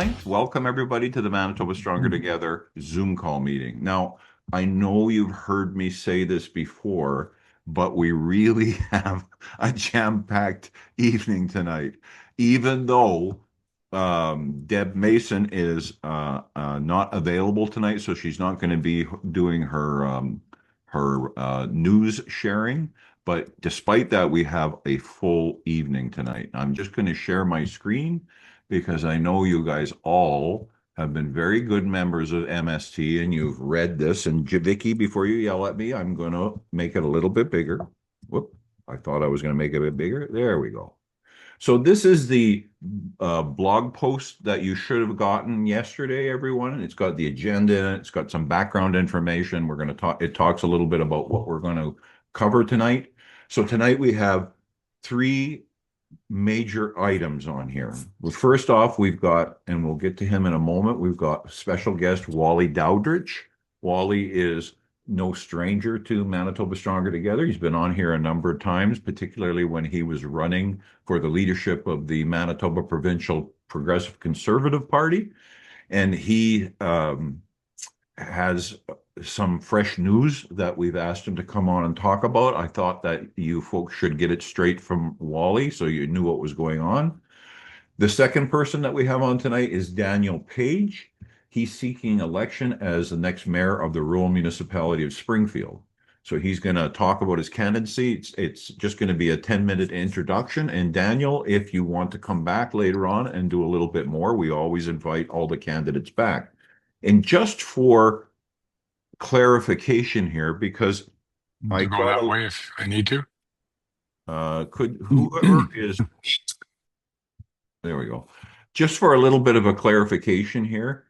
9th. Welcome everybody to the Manitoba Stronger Together Zoom call meeting. Now, I know you've heard me say this before, but we really have a jam-packed evening tonight. Even though Deb Mason is not available tonight, so she's not going to be doing her news sharing. But despite that, we have a full evening tonight. I'm just going to share my screen because I know you guys all have been very good members of MST and you've read this. And Vicky, before you yell at me, I'm going to make it a little bit bigger. Whoop, I thought I was going to make it a bit bigger. There we go. So this is the blog post that you should have gotten yesterday, everyone. It's got the agenda in it. It's got some background information. We're going to talk, it talks a little bit about what we're going to cover tonight. So tonight we have three major items on here. Well, first off, we've got, and we'll get to him in a moment, we've got special guest Wally Daudrich. Wally is no stranger to Manitoba Stronger Together. He's been on here a number of times, particularly when he was running for the leadership of the Manitoba Provincial Progressive Conservative Party. And he has some fresh news that we've asked him to come on and talk about. I thought that you folks should get it straight from Wally so you knew what was going on. The second person that we have on tonight is Daniel Page. He's seeking election as the next mayor of the rural municipality of Springfield. So he's going to talk about his candidacy. It's just going to be a 10-minute introduction. And Daniel, if you want to come back later on and do a little bit more, we always invite all the candidates back. And just for clarification here, because I go that way if I need to. Could whoever is there we go. Just for a little bit of a clarification here,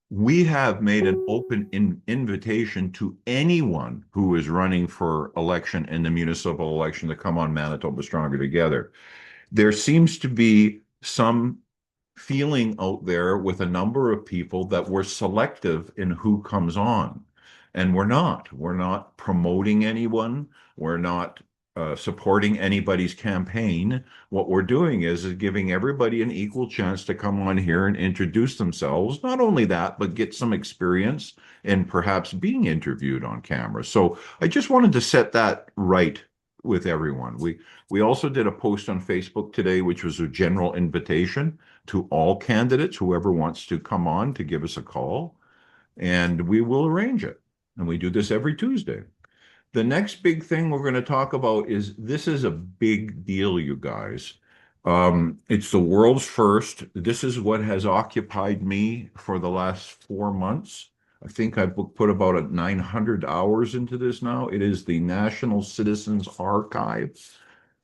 we have made an open invitation to anyone who is running for election in the municipal election to come on Manitoba Stronger Together. There seems to be some feeling out there with a number of people that we're selective in who comes on. And we're not. We're not promoting anyone. We're not supporting anybody's campaign. What we're doing is giving everybody an equal chance to come on here and introduce themselves. Not only that, but get some experience in perhaps being interviewed on camera. So I just wanted to set that right with everyone. We also did a post on Facebook today, which was a general invitation to all candidates, whoever wants to come on to give us a call, and we will arrange it. And we do this every Tuesday. The next big thing we're going to talk about is this is a big deal, you guys. It's the world's first. This is what has occupied me for the last 4 months. I think I've put about 900 hours into this now. It is the National Citizens Archive.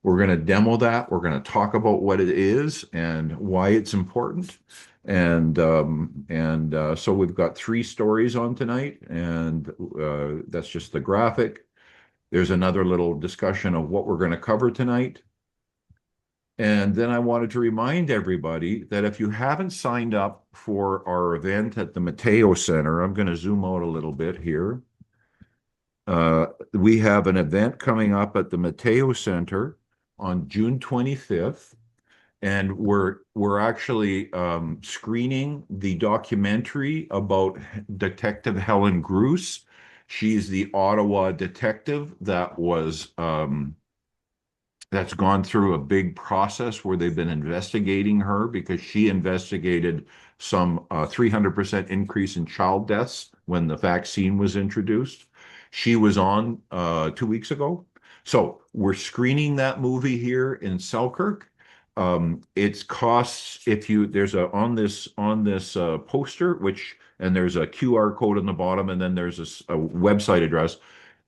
We're going to demo that. We're going to talk about what it is and why it's important. And so we've got 3 stories on tonight, and that's just the graphic. There's another little discussion of what we're going to cover tonight. And then I wanted to remind everybody that if you haven't signed up for our event at the Mateo Center, I'm going to zoom out a little bit here. We have an event coming up at the Mateo Center on June 25th. And we're actually screening the documentary about Detective Helen Gruss. She's the Ottawa detective that was that's gone through a big process where they've been investigating her because she investigated some 300% increase in child deaths when the vaccine was introduced. She was on 2 weeks ago. So we're screening that movie here in Selkirk. It costs if you there's a on this poster, which and there's a QR code on the bottom, and then there's a website address.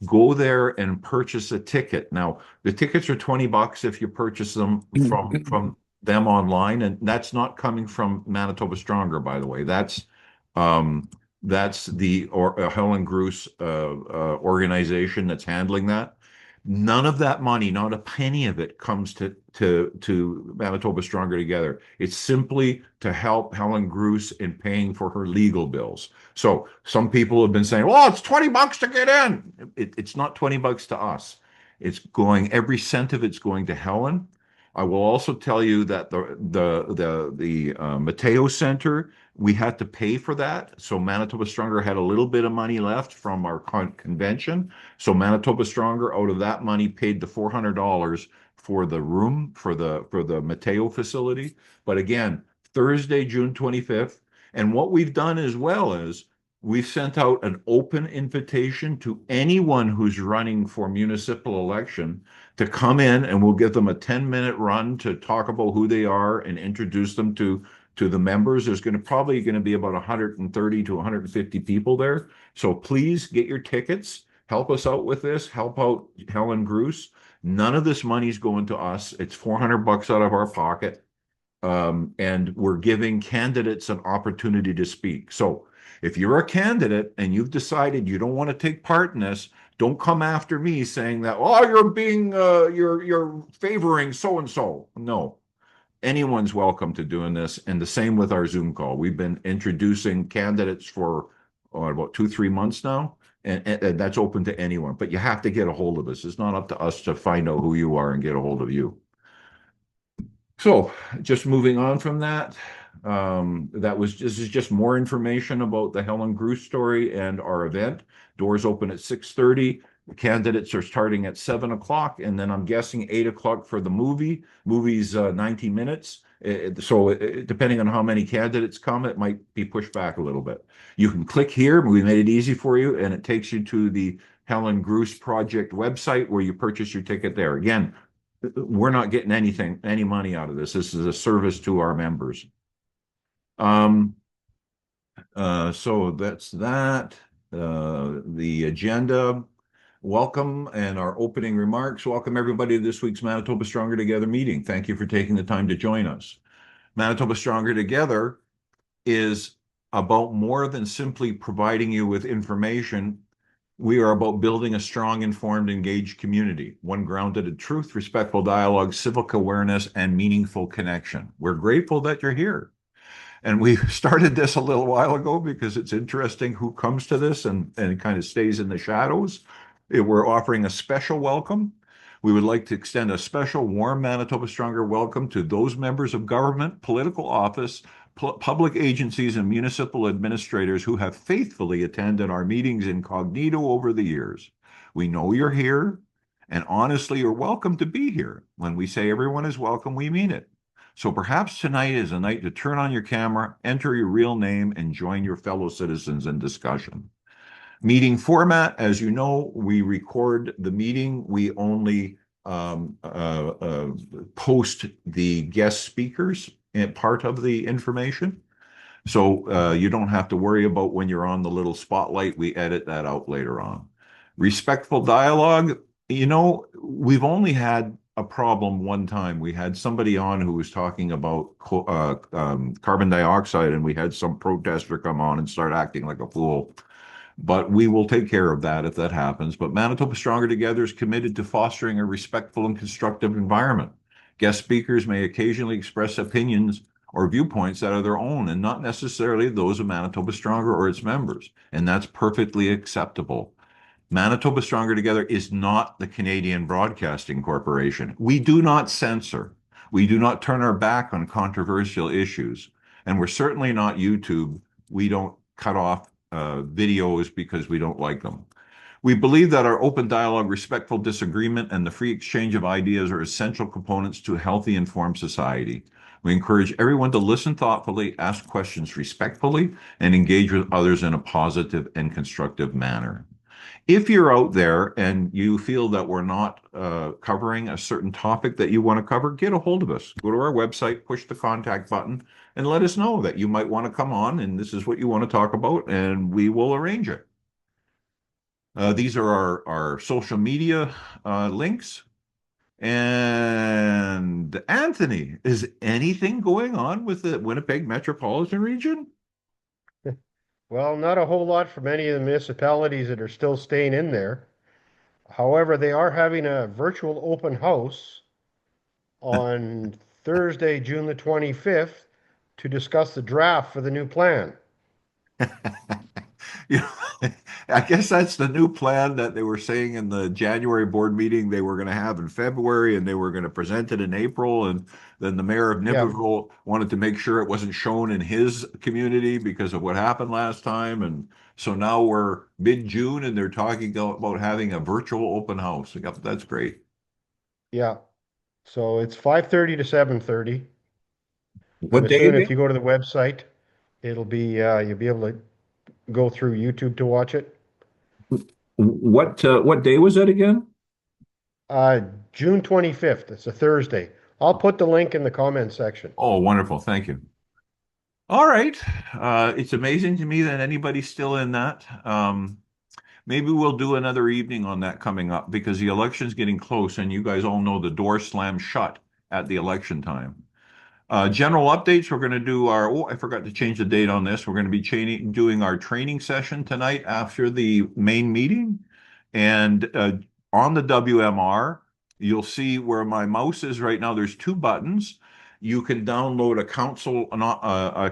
Go there and purchase a ticket. Now, the tickets are $20 if you purchase them from them online, and that's not coming from Manitoba Stronger, by the way. That's the Helen Gruss organization that's handling that. None of that money, not a penny of it, comes to Manitoba Stronger Together. It's simply to help Helen Gruss in paying for her legal bills. So some people have been saying, "Well, it's $20 to get in." It's not $20 to us. It's going, every cent of it's going to Helen. I will also tell you that the Mateo Center, we had to pay for that. So Manitoba Stronger had a little bit of money left from our convention. So Manitoba Stronger, out of that money, paid the $400 for the room for the Mateo facility. But again, Thursday, June 25th. And what we've done as well is we've sent out an open invitation to anyone who's running for municipal election to come in, and we'll give them a 10-minute run to talk about who they are and introduce them to the members. There's probably going to be about 130 to 150 people there. So please get your tickets. Help us out with this. Help out Helen Bruce. None of this money's going to us. It's $400 out of our pocket. And we're giving candidates an opportunity to speak. So if you're a candidate and you've decided you don't want to take part in this, don't come after me saying that, oh, you're favoring so and so. No, anyone's welcome to doing this. And the same with our Zoom call. We've been introducing candidates for about 2, 3 months now. And that's open to anyone, but you have to get a hold of us. It's not up to us to find out who you are and get a hold of you. So just moving on from that, this is just more information about the Helen Bruce story and our event. Doors open at 6:30. The candidates are starting at 7 o'clock, and then I'm guessing 8 o'clock for the movie. Movie's 90 minutes. Depending on how many candidates come, it might be pushed back a little bit. You can click here. We made it easy for you, and it takes you to the Helen Bruce Project website where you purchase your ticket there. Again, we're not getting any money out of this. This is a service to our members. Um, so that's that. The agenda. Welcome and our opening remarks. Welcome everybody to this week's Manitoba Stronger Together meeting. Thank you for taking the time to join us. Manitoba Stronger Together is about more than simply providing you with information. We are about building a strong, informed, engaged community, one grounded in truth, respectful dialogue, civic awareness, and meaningful connection. We're grateful that you're here. And we started this a little while ago because it's interesting who comes to this and kind of stays in the shadows. We're offering a special welcome. We would like to extend a special warm Manitoba Stronger welcome to those members of government, political office, public agencies, and municipal administrators who have faithfully attended our meetings incognito over the years. We know you're here, and honestly, you're welcome to be here. When we say everyone is welcome, we mean it. So perhaps tonight is a night to turn on your camera, enter your real name, and join your fellow citizens in discussion. Meeting format, as you know, we record the meeting. We only post the guest speakers and part of the information. So you don't have to worry about when you're on the little spotlight. We edit that out later on. Respectful dialogue. We've only had a problem one time. We had somebody on who was talking about carbon dioxide, and we had some protester come on and start acting like a fool. But we will take care of that if that happens. But Manitoba Stronger Together is committed to fostering a respectful and constructive environment. Guest speakers may occasionally express opinions or viewpoints that are their own and not necessarily those of Manitoba Stronger or its members. And that's perfectly acceptable. Manitoba Stronger Together is not the Canadian Broadcasting Corporation. We do not censor. We do not turn our back on controversial issues. And we're certainly not YouTube. We don't cut off videos because we don't like them. We believe that our open dialogue, respectful disagreement, and the free exchange of ideas are essential components to a healthy, informed society. We encourage everyone to listen thoughtfully, ask questions respectfully, and engage with others in a positive and constructive manner. If you're out there and you feel that we're not covering a certain topic that you want to cover, get a hold of us. Go to our website, push the contact button, and let us know that you might want to come on and this is what you want to talk about, and we will arrange it. These are our social media links. And Anthony, is anything going on with the Winnipeg metropolitan region? Well, not a whole lot from any of the municipalities that are still staying in there. However, they are having a virtual open house on Thursday, June the 25th, to discuss the draft for the new plan. You know, I guess that's the new plan that they were saying in the January board meeting they were going to have in February, and they were going to present it in April. And then the mayor of Yeah, Nibblerville wanted to make sure it wasn't shown in his community because of what happened last time. And so now we're mid-June and they're talking about having a virtual open house. Yep, that's great. yeah. So it's 5:30 to 7:30. I'm What day assuming if again? you go to the website, it'll be you'll be able to go through YouTube to watch it. What day was that again? Uh, June 25th. It's a Thursday. I'll put the link in the comment section. Oh, wonderful. Thank you. All right. It's amazing to me that anybody's still in that. Maybe we'll do another evening on that coming up because the election's getting close, and you guys all know the door slams shut at the election time. General updates, we're going to do I forgot to change the date on this. We're going to be doing our training session tonight after the main meeting. And on the WMR, you'll see where my mouse is right now. There's two buttons. You can download a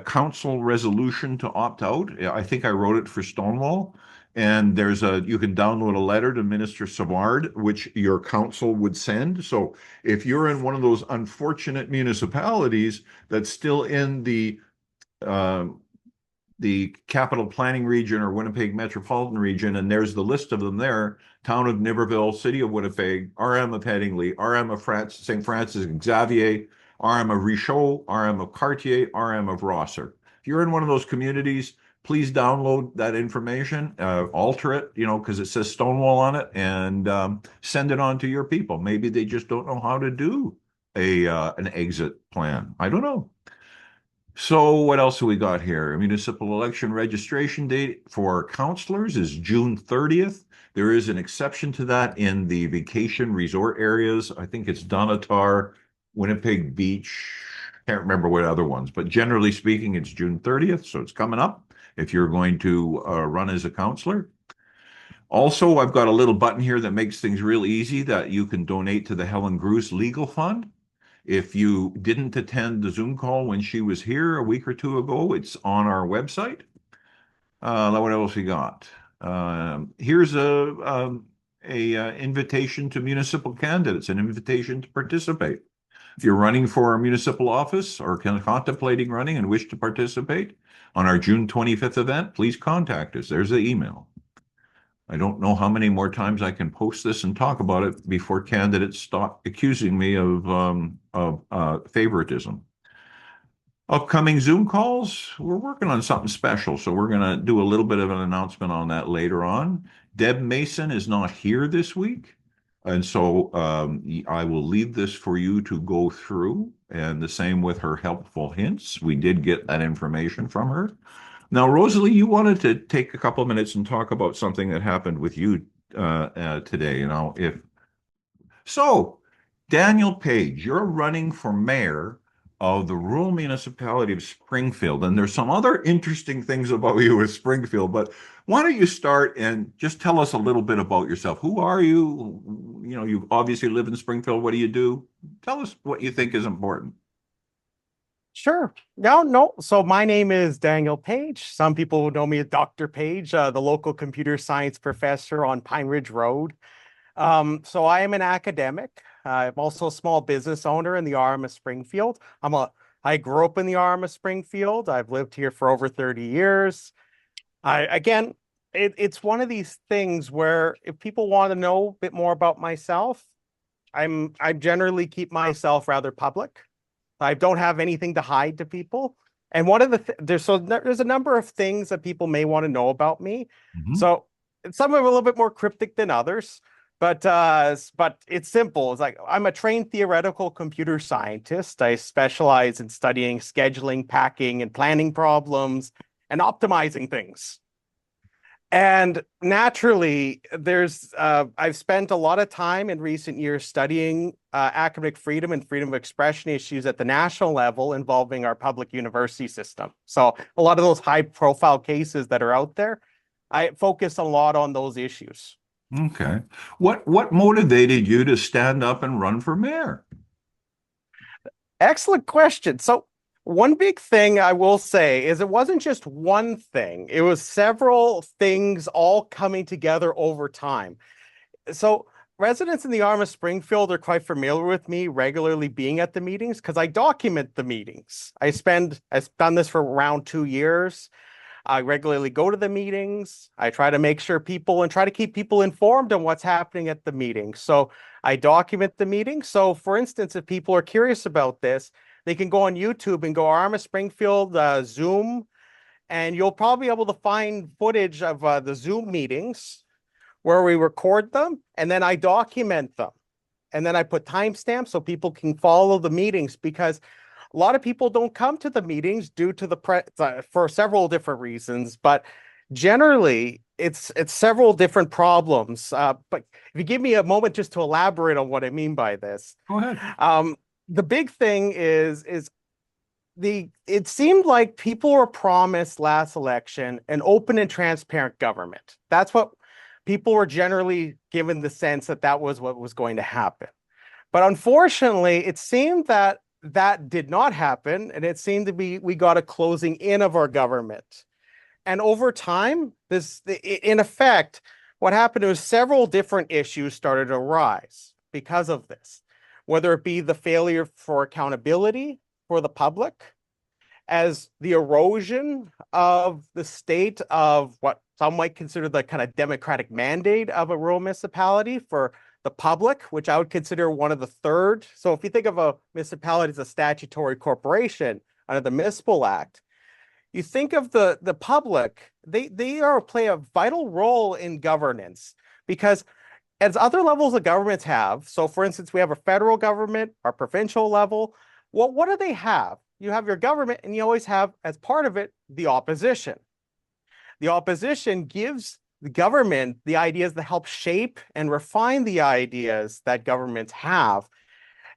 council resolution to opt out. I think I wrote it for Stonewall. And you can download a letter to Minister Savard, which your council would send. So if you're in one of those unfortunate municipalities that's still in um, the capital planning region or Winnipeg metropolitan region, and there's the list of them there: Town of Niverville, City of Winnipeg, RM of Headingley, RM of St. Francis Xavier, RM of Richaud, RM of Cartier, RM of Rosser. If you're in one of those communities, please download that information, alter it, because it says Stonewall on it, and send it on to your people. Maybe they just don't know how to do an exit plan. I don't know. So what else have we got here? Municipal election registration date for councilors is June 30th. There is an exception to that in the vacation resort areas. I think it's Donatar, Winnipeg Beach. Can't remember what other ones, but generally speaking, it's June 30th. So it's coming up if you're going to run as a councilor. Also, I've got a little button here that makes things real easy that you can donate to the Helen Bruce Legal Fund. If you didn't attend the Zoom call when she was here a week or two ago, it's on our website. What else we got? Here's a invitation to municipal candidates, an invitation to participate. If you're running for a municipal office or contemplating running and wish to participate on our June 25th event, please contact us. There's the email. I don't know how many more times I can post this and talk about it before candidates stop accusing me of favoritism. Upcoming Zoom calls, we're working on something special, so we're going to do a little bit of an announcement on that later on. Deb Mason is not here this week, and so I will leave this for you to go through, and the same with her helpful hints. We did get that information from her. Now, Rosalie, you wanted to take a couple of minutes and talk about something that happened with you today. If so, Daniel Page, you're running for mayor of the rural municipality of Springfield, and there's some other interesting things about you with Springfield. But why don't you start and just tell us a little bit about yourself? Who are you? You obviously live in Springfield. What do you do? Tell us what you think is important. Sure. No, no. So my name is Daniel Page. Some people know me as Dr. Page, the local computer science professor on Pine Ridge Road. So I am an academic. I'm also a small business owner in the RM of Springfield. I grew up in the RM of Springfield. I've lived here for over 30 years. It's one of these things where if people want to know a bit more about myself, I generally keep myself rather public. I don't have anything to hide to people. And one of there's a number of things that people may want to know about me. Mhm. So some are a little bit more cryptic than others, but it's simple. It's like I'm a trained theoretical computer scientist. I specialize in studying scheduling, packing, and planning problems and optimizing things. And naturally, I've spent a lot of time in recent years studying academic freedom and freedom of expression issues at the national level involving our public university system. So a lot of those high profile cases that are out there, I focus a lot on those issues. Okay. What motivated you to stand up and run for mayor? Excellent question. So One big thing I will say is it wasn't just one thing. It was several things all coming together over time. So residents in the Arm of Springfield are quite familiar with me regularly being at the meetings because I document the meetings. I've done this for around 2 years. I regularly go to the meetings. I try to make sure people and try to keep people informed on what's happening at the meeting. So I document the meeting. So for instance, if people are curious about this, they can go on YouTube and go Arm of Springfield Zoom, and you'll probably be able to find footage of the Zoom meetings where we record them, and then I document them. And then I put timestamps so people can follow the meetings, because a lot of people don't come to the meetings due to for several different reasons, but generally it's several different problems. But if you give me a moment just to elaborate on what I mean by this. Go ahead. The big thing is it seemed like people were promised last election an open and transparent government. That's what people were generally given the sense that was what was going to happen. But unfortunately, it seemed that did not happen, and it seemed to be we got a closing in of our government. And over time, in effect, what happened was several different issues started to arise because of this, whether it be the failure for accountability for the public, as the erosion of the state of what some might consider the kind of democratic mandate of a rural municipality for the public, which I would consider one of the third. So if you think of a municipality as a statutory corporation under the Municipal Act, you think of the public, they play a vital role in governance, because as other levels of governments have, so for instance, we have a federal government, our provincial level. Well, what do they have? You have your government, and you always have, as part of it, the opposition. The opposition gives the government the ideas that help shape and refine the ideas that governments have.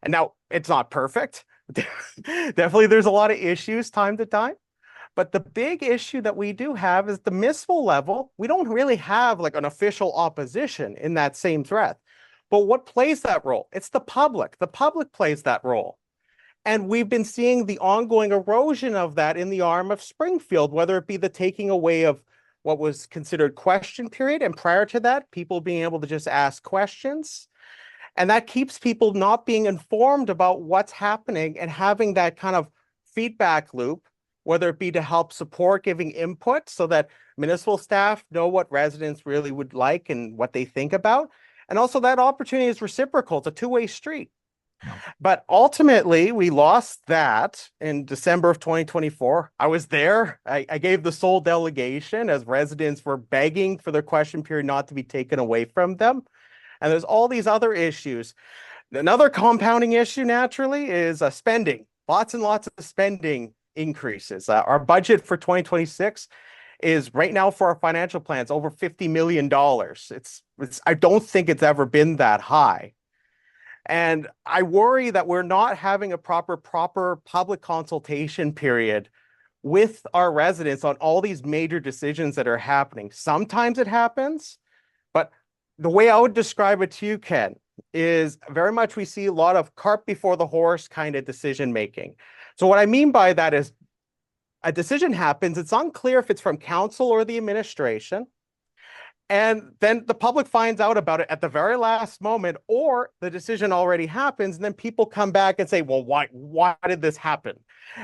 And now it's not perfect. Definitely there's a lot of issues time to time. But the big issue that we do have is the municipal level. We don't really have like an official opposition in that same breath. But what plays that role? It's the public. The public plays that role. And we've been seeing the ongoing erosion of that in the Arm of Springfield, whether it be the taking away of what was considered question period, and prior to that, people being able to just ask questions. And that keeps people not being informed about what's happening and having that kind of feedback loop, whether it be to help support giving input so that municipal staff know what residents really would like and what they think about. And also that opportunity is reciprocal. It's a two-way street. But ultimately, we lost that in December of 2024. I was there. I gave the sole delegation as residents were begging for their question period not to be taken away from them. And there's all these other issues. Another compounding issue, naturally, is spending. Lots and lots of spending increases. Our budget for 2026 is right now for our financial plans over $50 million. I don't think it's ever been that high. And I worry that we're not having a proper public consultation period with our residents on all these major decisions that are happening. Sometimes it happens, but the way I would describe it to you, Ken, is very much we see a lot of cart before the horse kind of decision making. So what I mean by that is a decision happens, it's unclear if it's from council or the administration. And then the public finds out about it at the very last moment, or the decision already happens, and then people come back and say, well, why did this happen?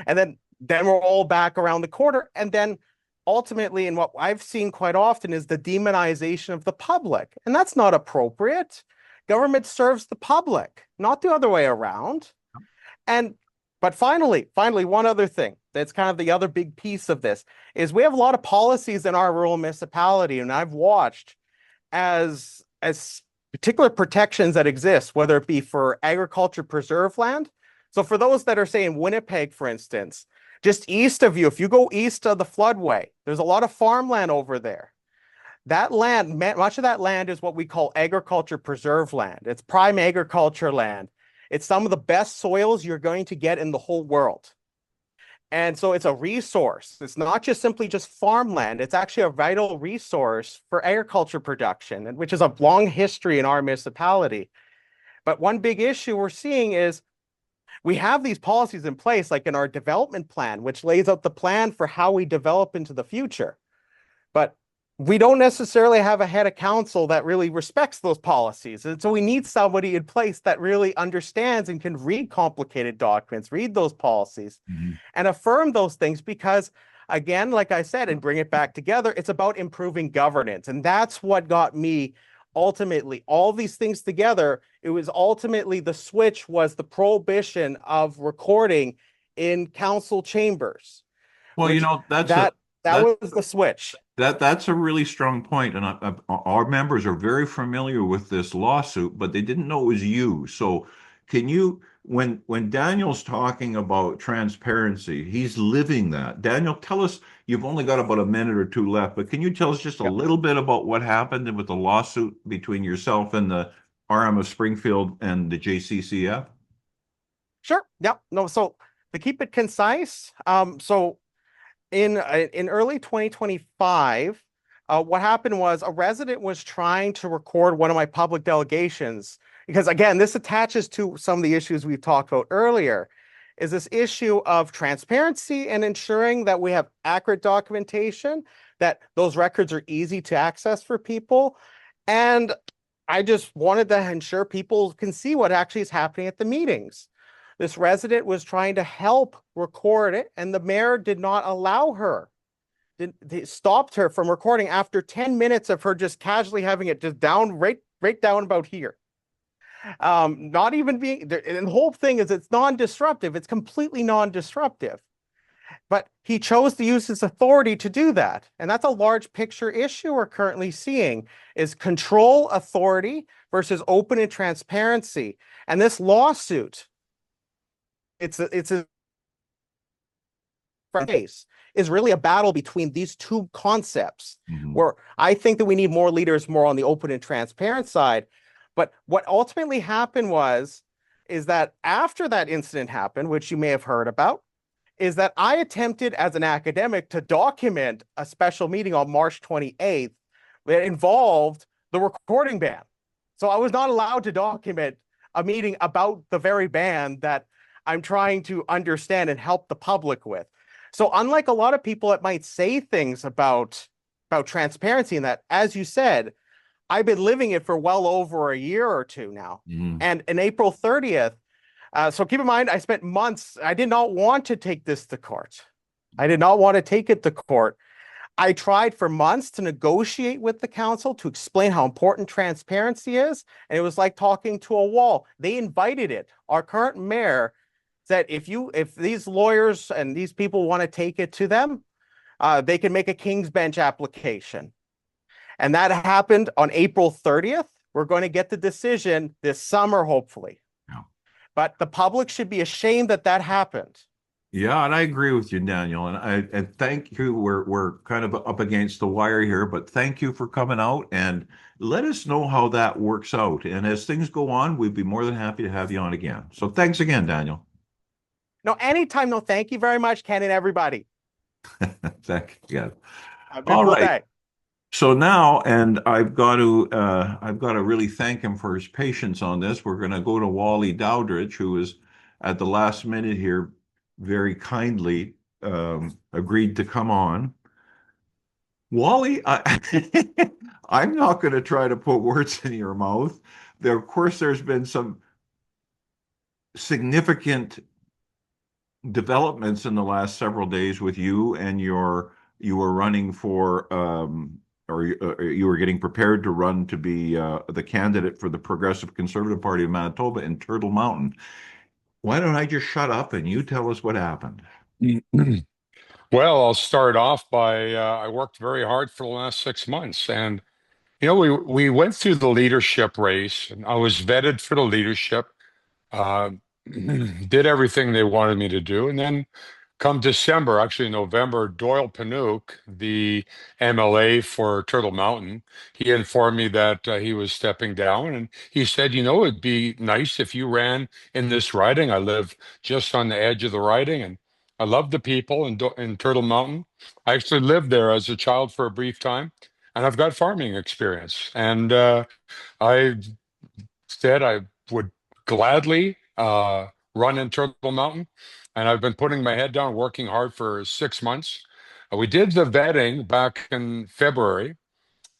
And then we're all back around the corner. And then ultimately, and what I've seen quite often is the demonization of the public. And that's not appropriate. Government serves the public, not the other way around. But finally, one other thing that's kind of the other big piece of this is we have a lot of policies in our rural municipality, and I've watched as particular protections that exist, whether it be for agriculture preserve land. So for those that are saying Winnipeg, for instance, just east of you, if you go east of the floodway, there's a lot of farmland over there. That land, much of that land is what we call agriculture preserve land. It's prime agriculture land. It's some of the best soils you're going to get in the whole world. And so it's a resource. It's not just simply just farmland. It's actually a vital resource for agriculture production, which is a long history in our municipality. But one big issue we're seeing is we have these policies in place, like in our development plan, which lays out the plan for how we develop into the future. But we don't necessarily have a head of council that really respects those policies. And so we need somebody in place that really understands and can read complicated documents, read those policies, and affirm those things because, again, like I said, and bring it back together, it's about improving governance. And that's what got me ultimately all these things together. It was ultimately the switch was the prohibition of recording in council chambers. Well, you know, that was the switch. That's a really strong point, and our members are very familiar with this lawsuit, but they didn't know it was you. So, can you, when Daniel's talking about transparency, he's living that. Daniel, tell us. You've only got about a minute or two left, but can you tell us just a little bit about what happened with the lawsuit between yourself and the RM of Springfield and the JCCF? Sure. Yep. No. So to keep it concise, so in early 2025, what happened was a resident was trying to record one of my public delegations because, again, this attaches to some of the issues we've talked about earlier, is this issue of transparency and ensuring that we have accurate documentation, that those records are easy to access for people. And I just wanted to ensure people can see what actually is happening at the meetings. This resident was trying to help record it, and the mayor did not allow her. They stopped her from recording after 10 minutes of her just casually having it just down, right down about here. Not even being, and the whole thing is it's non-disruptive. It's completely non-disruptive. But he chose to use his authority to do that. And that's a large picture issue we're currently seeing is control authority versus open and transparency. And this lawsuit, it's a case is really a battle between these two concepts where I think that we need more leaders more on the open and transparent side. But what ultimately happened is that after that incident happened, which you may have heard about, is that I attempted as an academic to document a special meeting on March 28th that involved the recording ban. So I was not allowed to document a meeting about the very ban that I'm trying to understand and help the public with. So unlike a lot of people that might say things about transparency and that, as you said, I've been living it for well over a year or two now. And in April 30th, so keep in mind, I spent months, I did not want to take this to court. I did not want to take it to court. I tried for months to negotiate with the council to explain how important transparency is. And it was like talking to a wall. They invited it. Our current mayor said, if these lawyers and these people want to take it to them, they can make a King's Bench application. And that happened on April 30th. We're going to get the decision this summer, hopefully. Yeah. But the public should be ashamed that that happened. Yeah, and I agree with you, Daniel. And thank you. We're kind of up against the wire here, but thank you for coming out and let us know how that works out. And as things go on, we'd be more than happy to have you on again. So thanks again, Daniel. No, anytime. No, thank you very much, Ken and everybody. Thank you. All right. Day. So now, and I've got to really thank him for his patience on this. We're going to go to Wally Daudrich, who is at the last minute here, very kindly agreed to come on. Wally, I'm not going to try to put words in your mouth. Of course, there's been some significant developments in the last several days with you and you were running for or you were getting prepared to run to be the candidate for the Progressive Conservative Party of Manitoba in Turtle Mountain. Why don't I just shut up and you tell us what happened? Well, I'll start off by I worked very hard for the last 6 months, and we went through the leadership race, and I was vetted for the leadership. Did everything they wanted me to do, and then come December, actually November, Doyle Panuke, the MLA for Turtle Mountain, he informed me that he was stepping down, and he said, it'd be nice if you ran in this riding. I live just on the edge of the riding, and I love the people in Turtle Mountain. I actually lived there as a child for a brief time, and I've got farming experience. And I said I would gladly run in Turtle Mountain, and I've been putting my head down, working hard for 6 months. We did the vetting back in February,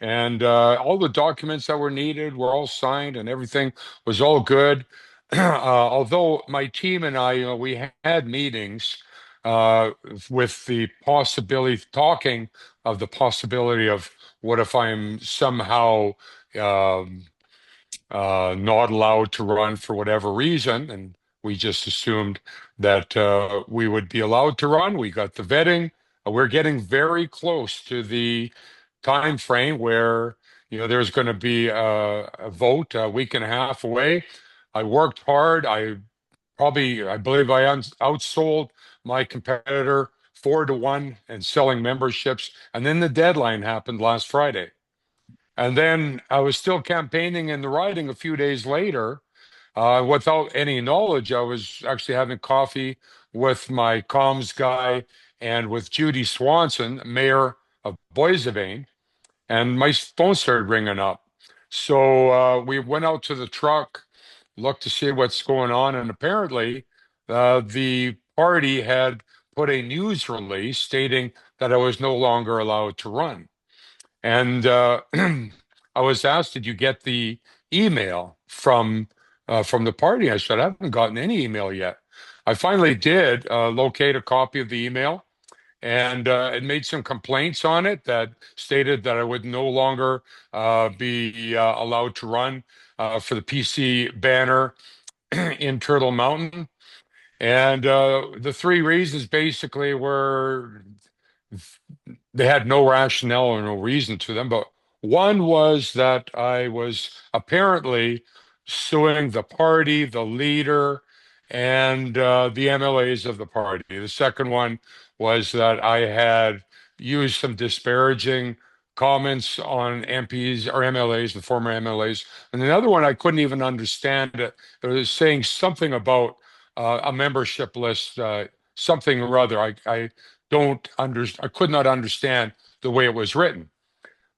and all the documents that were needed were all signed, and everything was all good. Although my team and I, we had meetings uh, with the possibility, talking of the possibility of what if I'm somehow um, not allowed to run for whatever reason, and we just assumed that we would be allowed to run. We got the vetting. We're getting very close to the time frame where there's going to be a vote a week and a half away. I worked hard. I believe I outsold my competitor 4-1 and selling memberships, and then the deadline happened last Friday. And then I was still campaigning in the riding a few days later. Without any knowledge, I was actually having coffee with my comms guy and with Judy Swanson, mayor of Boissevain, and my phone started ringing up. So we went out to the truck, looked to see what's going on, and apparently the party had put a news release stating that I was no longer allowed to run. And I was asked, "Did you get the email from the party?" I said, "I haven't gotten any email yet." I finally did locate a copy of the email, and it made some complaints on it that stated that I would no longer be allowed to run for the PC banner in Turtle Mountain. And the three reasons basically were they had no rationale or no reason to them, but one was that I was apparently suing the party, the leader, and the MLAs of the party. The second one was that I had used some disparaging comments on MPs or MLAs, the former MLAs. And another one I couldn't even understand it. It was saying something about a membership list, something or other. I could not understand the way it was written.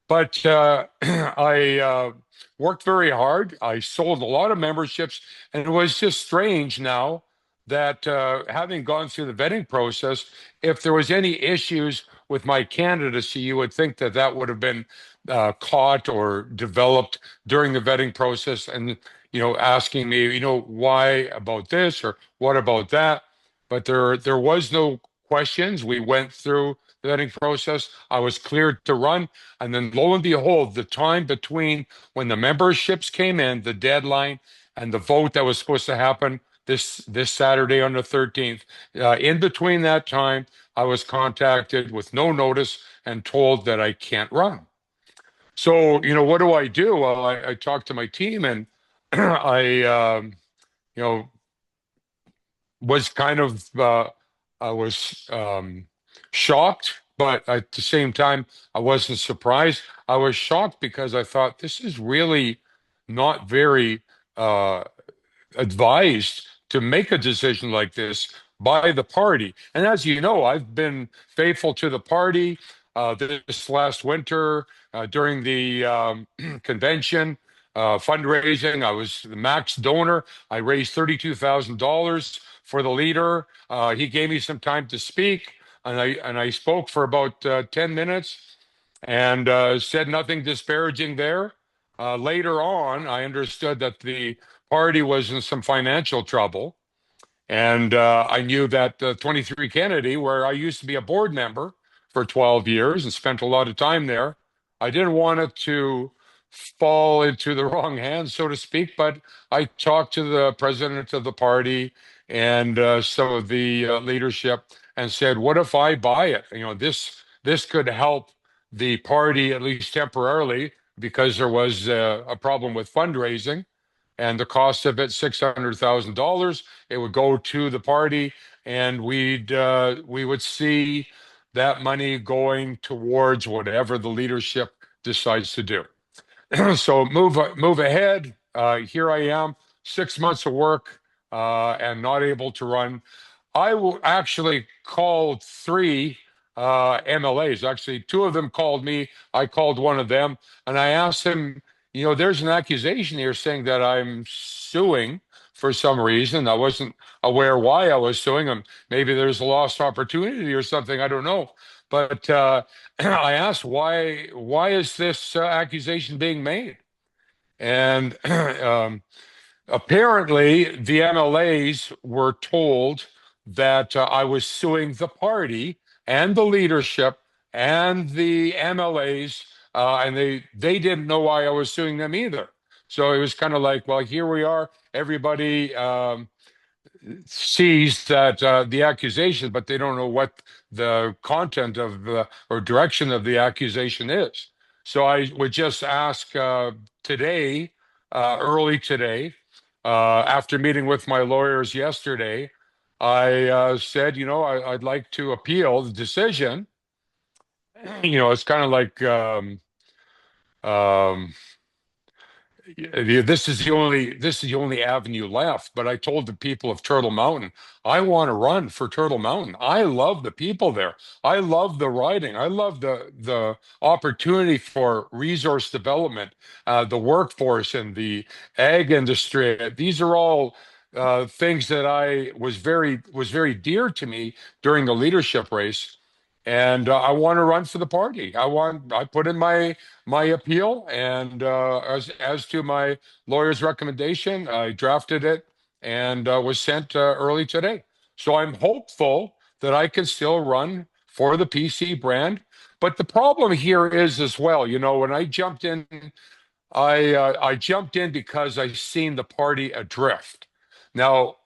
But I worked very hard. I sold a lot of memberships, and it was just strange now that having gone through the vetting process, if there was any issues with my candidacy, you would think that that would have been caught or developed during the vetting process, and asking me, why about this or what about that. But there was no questions. We went through the vetting process. I was cleared to run. And then lo and behold, the time between when the memberships came in, the deadline, and the vote that was supposed to happen this Saturday on the 13th, in between that time, I was contacted with no notice and told that I can't run. So, what do I do? Well, I talked to my team, and you know, was kind of I was shocked, but at the same time, I wasn't surprised. I was shocked because I thought this is really not very uh, advised to make a decision like this by the party. And as you know, I've been faithful to the party. This last winter, during the convention, fundraising, I was the max donor. I raised $32,000 for the leader. He gave me some time to speak, and I spoke for about 10 minutes and said nothing disparaging there. Later on, I understood that the party was in some financial trouble. And I knew that 23 Kennedy, where I used to be a board member for 12 years and spent a lot of time there, I didn't want it to fall into the wrong hands, so to speak. But I talked to the president of the party and some of the leadership and said, "What if I buy it? This could help the party at least temporarily because there was a problem with fundraising." And the cost of it, $600,000. It would go to the party, and we would see that money going towards whatever the leadership decides to do. So move ahead. Here I am, 6 months of work, and not able to run. I will actually called three MLAs. Actually, two of them called me. I called one of them, and I asked him, there's an accusation here saying that I'm suing for some reason. I wasn't aware why I was suing him. Maybe there's a lost opportunity or something. I don't know. But I asked why is this accusation being made? And apparently, the MLAs were told that I was suing the party and the leadership and the MLAs, and they didn't know why I was suing them either. So it was kind of like, well, here we are. Everybody sees that the accusation, but they don't know what the content of or direction of the accusation is. So I would just ask today, early today, after meeting with my lawyers yesterday, I said, I'd like to appeal the decision. It's kind of like um, this is the only avenue left. But I told the people of Turtle Mountain, I want to run for Turtle Mountain. I love the people there. I love the riding. I love the opportunity for resource development, the workforce, and the ag industry. These are all things that I was very dear to me during the leadership race. And I want to run for the party. I put in my appeal, and as to my lawyer's recommendation, I drafted it and was sent early today. So I'm hopeful that I can still run for the PC brand. But the problem here is as well, when I jumped in, I jumped in because I seen the party adrift. Now,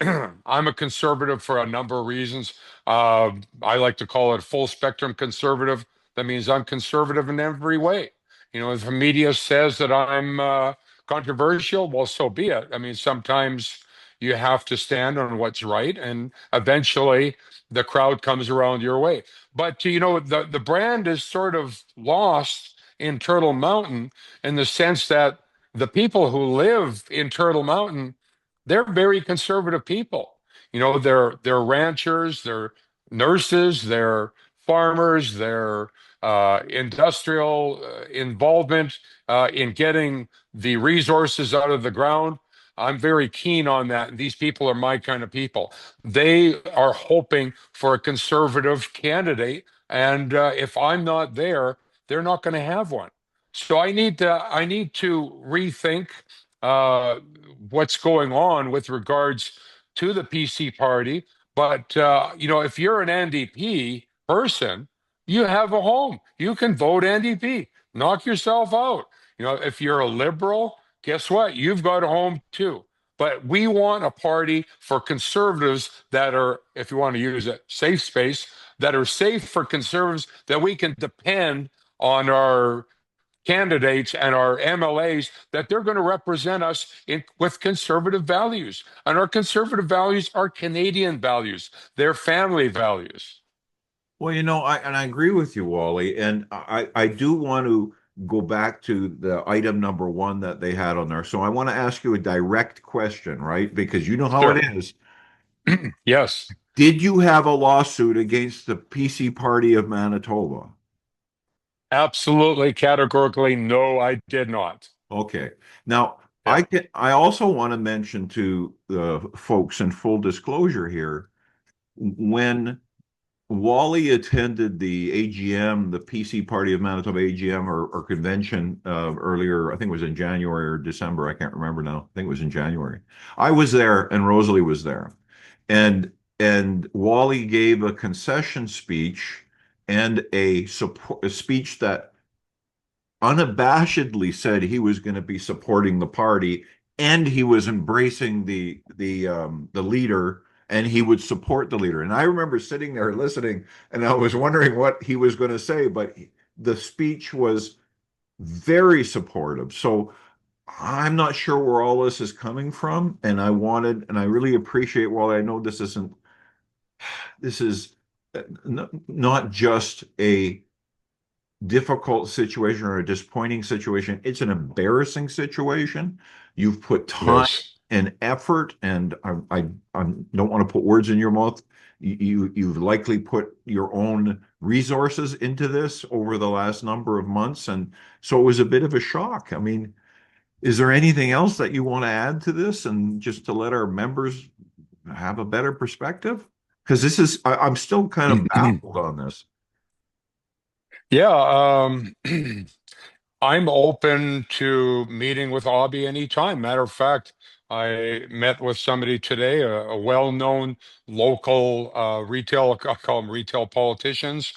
I'm a conservative for a number of reasons. I like to call it full spectrum conservative. That means I'm conservative in every way. If the media says that I'm controversial, well, so be it. I mean, sometimes you have to stand on what's right, and eventually the crowd comes around your way. But the brand is sort of lost in Turtle Mountain in the sense that the people who live in Turtle Mountain, they're very conservative people. They're ranchers, they're nurses, they're farmers, they're industrial involvement in getting the resources out of the ground. I'm very keen on that. And these people are my kind of people. They are hoping for a conservative candidate. And if I'm not there, they're not going to have one. So I need to rethink uh, what's going on with regards to the PC party. But if you're an NDP person, you have a home. You can vote NDP. Knock yourself out. If you're a liberal, guess what? You've got a home too. But we want a party for conservatives that are, if you want to use it, safe space, that are safe for conservatives, that we can depend on our candidates and our MLAs, that they're going to represent us with conservative values. And our conservative values are Canadian values, they're family values. Well, I agree with you, Wally, and I do want to go back to the item number one that they had on there. So I want to ask you a direct question, right? Because you know how it Sure. is. Yes, Did you have a lawsuit against the PC Party of Manitoba? absolutely, categorically, no, I did not. Okay. Now, Yeah. I also want to mention to the folks in full disclosure here, when Wally attended the AGM, the PC Party of Manitoba AGM or convention earlier, I think it was in January or December. I can't remember now. I think it was in January. I was there and Rosalie was there. And Wally gave a concession speech and a speech that unabashedly said he was going to be supporting the party and he was embracing the leader and he would support the leader. And I remember sitting there listening and I was wondering what he was going to say, but the speech was very supportive. So I'm not sure where all this is coming from, and I really appreciate, while I know this is not just a difficult situation or a disappointing situation. It's an embarrassing situation. You've put time Yes. and effort, and I don't want to put words in your mouth. You've likely put your own resources into this over the last number of months, and so it was a bit of a shock. I mean, Is there anything else that you want to add to this and just to let our members have a better perspective? Because I'm still kind of baffled on this. Yeah, I'm open to meeting with Abby anytime. Matter of fact, I met with somebody today, a well-known local retail, I call them retail politicians,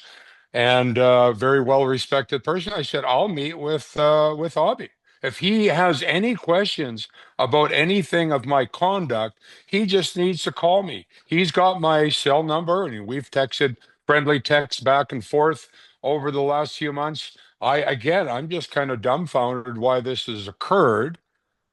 and very well-respected person. I said, I'll meet with Abby. If he has any questions about anything of my conduct, he just needs to call me. He's got my cell number, and we've texted friendly texts back and forth over the last few months. I'm just kind of dumbfounded why this has occurred.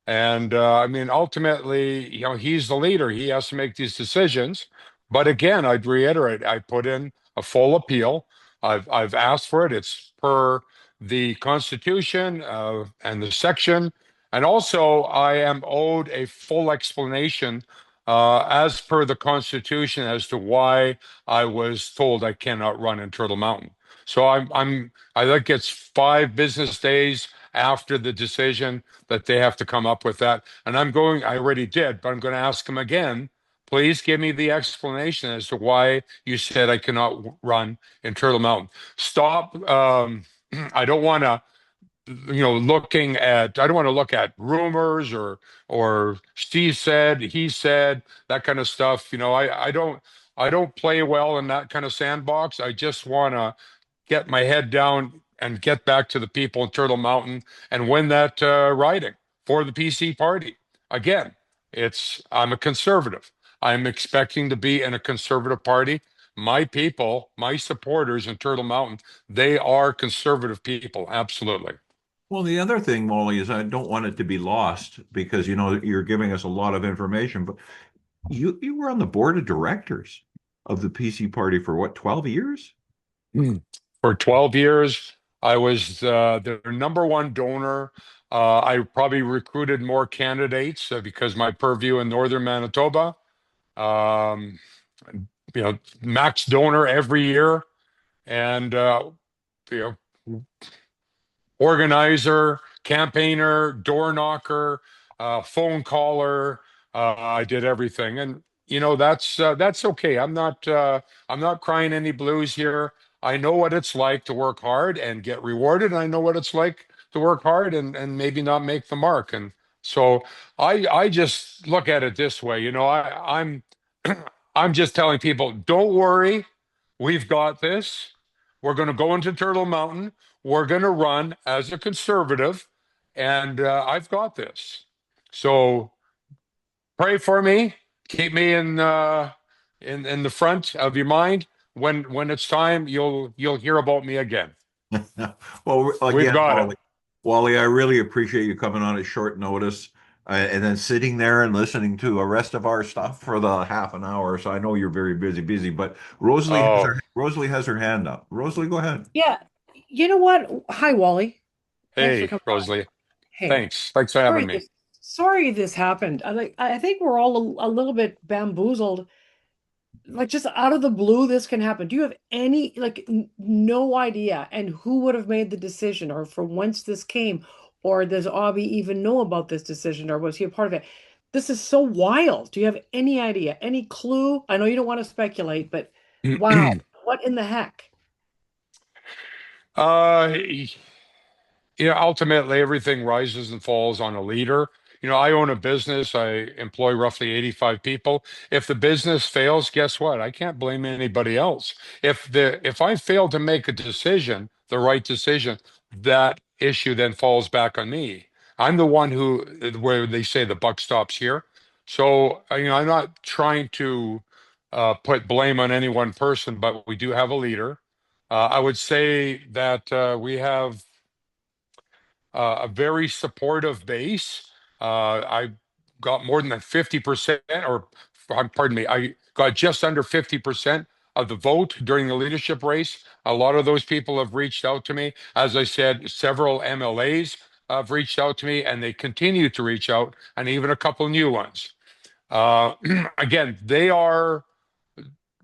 And I mean, ultimately, he's the leader. He has to make these decisions. But again, I'd reiterate, I put in a full appeal. I've asked for it. It's per the Constitution and the section. And also, I am owed a full explanation as per the Constitution as to why I was told I cannot run in Turtle Mountain. So I think it's 5 business days after the decision that they have to come up with that. And I already did, but I'm going to ask them again. Please give me the explanation as to why you said I cannot run in Turtle Mountain. Stop. I don't want to, I don't want to look at rumors or she said, he said, that kind of stuff. I don't play well in that kind of sandbox. I just want to get my head down and get back to the people in Turtle Mountain and win that riding for the PC party. Again, I'm a conservative. I'm expecting to be in a conservative party. My people, my supporters in Turtle Mountain, they are conservative people. Absolutely. Well, the other thing, Molly, is I don't want it to be lost because you're giving us a lot of information, but you were on the board of directors of the PC party for what, 12 years? For 12 years, I was their number one donor. I probably recruited more candidates because my purview in northern Manitoba. Um, Max donor every year, and you organizer, campaigner, door knocker, phone caller. I did everything, and that's okay. I'm not crying any blues here. I know what it's like to work hard and get rewarded. And I know what it's like to work hard and maybe not make the mark. And so I just look at it this way. I'm I'm just telling people, don't worry, we've got this. We're going to go into Turtle Mountain. We're going to run as a conservative, and I've got this. So pray for me. Keep me in the front of your mind. When it's time, you'll hear about me again. Well, We've again, got it. Wally, I really appreciate you coming on at short notice and then sitting there and listening to the rest of our stuff for the half an hour. So I know you're very busy, but Oh, Rosalie has her hand up. Rosalie, go ahead. Yeah. You know what? Hi, Wally. Thanks for hey, coming on. Rosalie. Hey, Thanks for having sorry me. this sorry this happened. I think we're all a little bit bamboozled. Like just out of the blue, this can happen. Do you have any no idea? And who would have made the decision, or from whence this came, or does Avi even know about this decision, or was he a part of it? This is so wild. Do you have any idea? Any clue? I know you don't want to speculate, but wow, what in the heck? uh, ultimately everything rises and falls on a leader. I own a business. I employ roughly 85 people. If the business fails, guess what? I can't blame anybody else. If I fail to make a decision, the right decision, that issue then falls back on me. I'm the one where they say the buck stops here. So, I'm not trying to put blame on any one person, but we do have a leader. I would say that we have a very supportive base. I got more than 50%, or pardon me, I got just under 50% of the vote during the leadership race. A lot of those people have reached out to me. As I said, several MLAs have reached out to me, and they continue to reach out, and even a couple new ones. Uh, Again, they are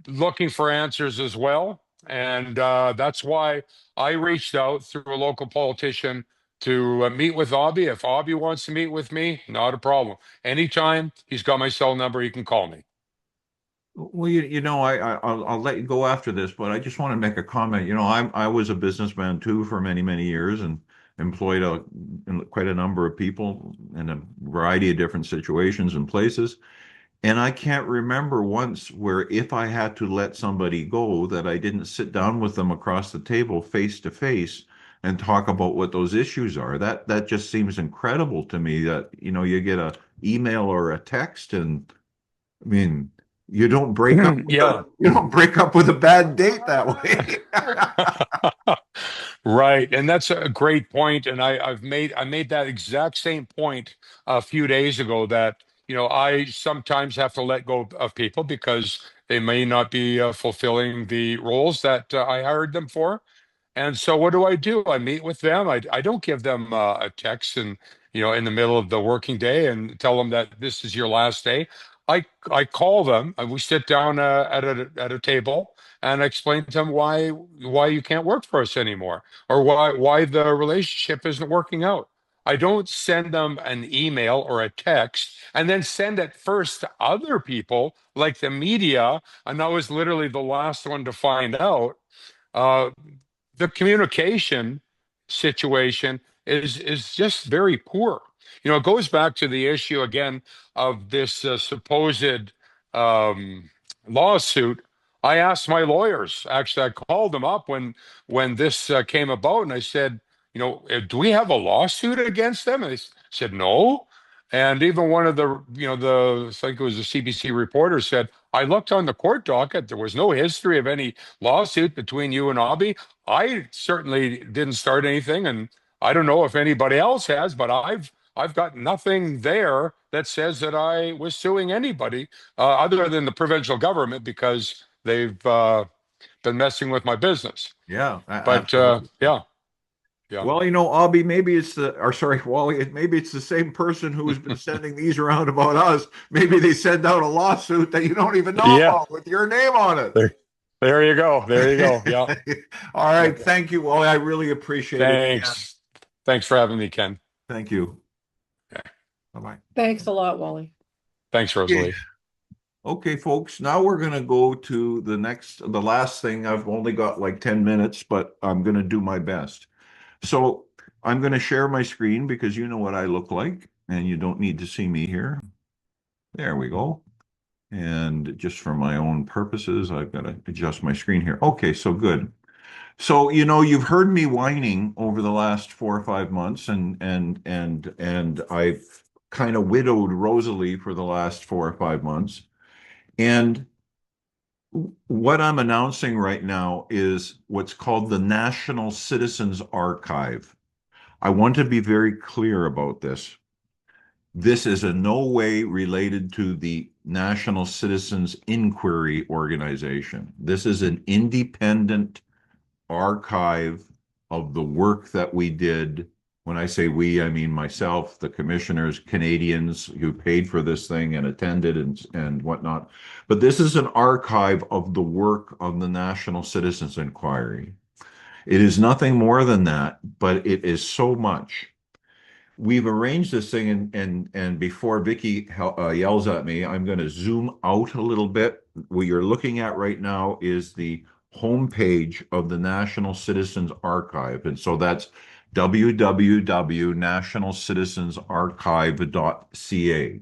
looking for answers as well. And that's why I reached out through a local politician to meet with Abby. If Abby wants to meet with me, not a problem. Anytime, he's got my cell number. He can call me. Well, I'll let you go after this, but I just want to make a comment. I was a businessman too for many, many years and employed quite a number of people in a variety of different situations and places. And I can't remember once where if I had to let somebody go, that I didn't sit down with them across the table face to face and talk about what those issues are. That just seems incredible to me that, you get a email or a text and I mean, you don't break up with Yeah. a bad date that way. Right. And that's a great point. And I made that exact same point a few days ago that, I sometimes have to let go of people because they may not be fulfilling the roles that I hired them for. And so what do? I meet with them. I don't give them a text and in the middle of the working day and tell them that this is your last day. I call them and we sit down at a table and I explain to them why you can't work for us anymore or why the relationship isn't working out. I don't send them an email or a text and then send it first to other people like the media. And I was literally the last one to find out. Uh, the communication situation is just very poor. It goes back to the issue again of this supposed um, lawsuit. I asked my lawyers. Actually, I called them up when this came about, and I said, do we have a lawsuit against them? And they said no. And even one of the I think it was a CBC reporter said, I looked on the court docket. There was no history of any lawsuit between you and Abby. I certainly didn't start anything, and I don't know if anybody else has, but I've got nothing there that says that I was suing anybody other than the provincial government because they've been messing with my business. Yeah, But absolutely. yeah, yeah, Well, Abby, maybe or sorry, Wally, maybe it's the same person who has been sending these around about us. Maybe they send out a lawsuit that you don't even know yeah. about with your name on it. There you go. There you go. Yeah. All right. Thank you, Wally. I really appreciate it. Thanks. Thanks for having me, Ken. Thank you. Okay. Bye-bye. Thanks a lot, Wally. Thanks, Rosalie. Okay, folks, now we're going to go to the last thing. I've only got like 10 minutes, but I'm going to do my best. So I'm going to share my screen because you know what I look like and you don't need to see me here. There we go. And just for my own purposes, I've got to adjust my screen here. Okay, so good. So, you've heard me whining over the last 4 or 5 months and I've kind of widowed Rosalie for the last 4 or 5 months. And what I'm announcing right now is what's called the National Citizens Archive. I want to be very clear about this. This is in no way related to the National Citizens Inquiry Organization. This is an independent archive of the work that we did. When I say we, I mean myself, the commissioners, Canadians who paid for this thing and attended and whatnot. But this is an archive of the work of the National Citizens Inquiry. It is nothing more than that, but it is so much. We've arranged this thing, and before Vicky yells at me, I'm going to zoom out a little bit. What you're looking at right now is the homepage of the National Citizens Archive, and so that's www.nationalcitizensarchive.ca.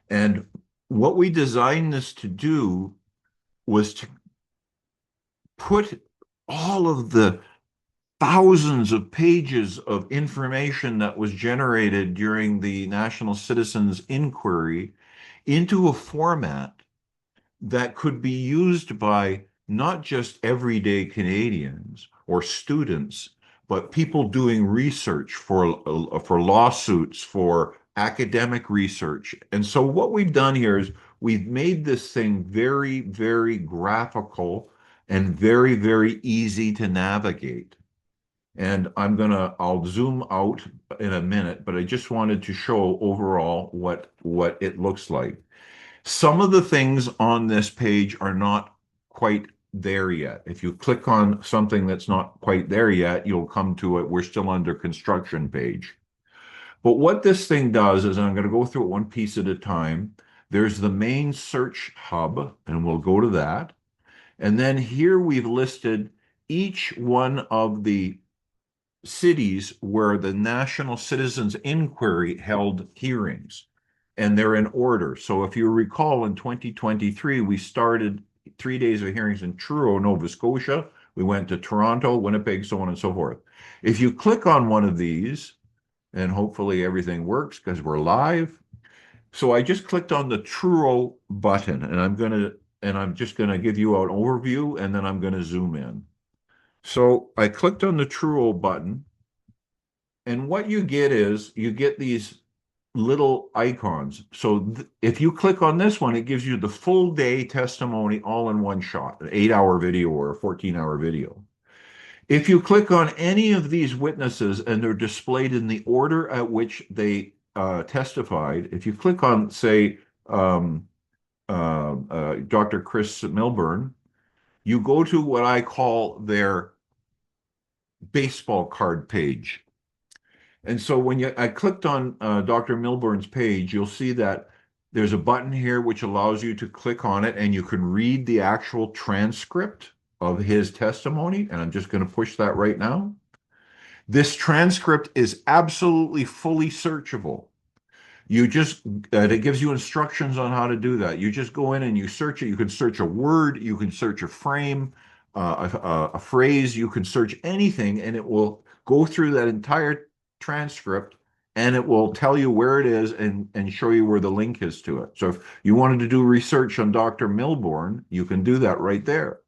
And what we designed this to do was to put all of the thousands of pages of information that was generated during the National Citizens Inquiry into a format that could be used by not just everyday Canadians or students, but people doing research for lawsuits, for academic research. And so what we've done here is we've made this thing very, very graphical and very, very easy to navigate. And I'll zoom out in a minute, but I just wanted to show overall what it looks like. Some of the things on this page are not quite there yet. If you click on something that's not quite there yet, you'll come to it. We're still under construction page. But what this thing does is, I'm going to go through it one piece at a time. There's the main search hub, and we'll go to that. And then here we've listed each one of the cities where the National Citizens Inquiry held hearings, and they're in order. So if you recall, in 2023, we started 3 days of hearings in Truro, Nova Scotia. We went to Toronto, Winnipeg, so on and so forth. If you click on one of these, and hopefully everything works because we're live. So I just clicked on the Truro button, and I'm just gonna give you an overview, and then I'm gonna zoom in. So I clicked on the Truro button, and what you get is you get these little icons. So if you click on this one, it gives you the full day testimony all in one shot, an 8-hour video or a 14-hour video. If you click on any of these witnesses and they're displayed in the order at which they testified, if you click on, say, Dr. Chris Milburn, you go to what I call their baseball card page. And so when I clicked on Dr. Milburn's page, you'll see that there's a button here which allows you to click on it, and you can read the actual transcript of his testimony. And I'm just going to push that right now. This transcript is absolutely fully searchable. It gives you instructions on how to do that. You just go in and you search it. You can search a word, you can search a frame, a phrase, you can search anything, and it will go through that entire transcript, and it will tell you where it is and show you where the link is to it. So if you wanted to do research on Dr. Milburn, you can do that right there.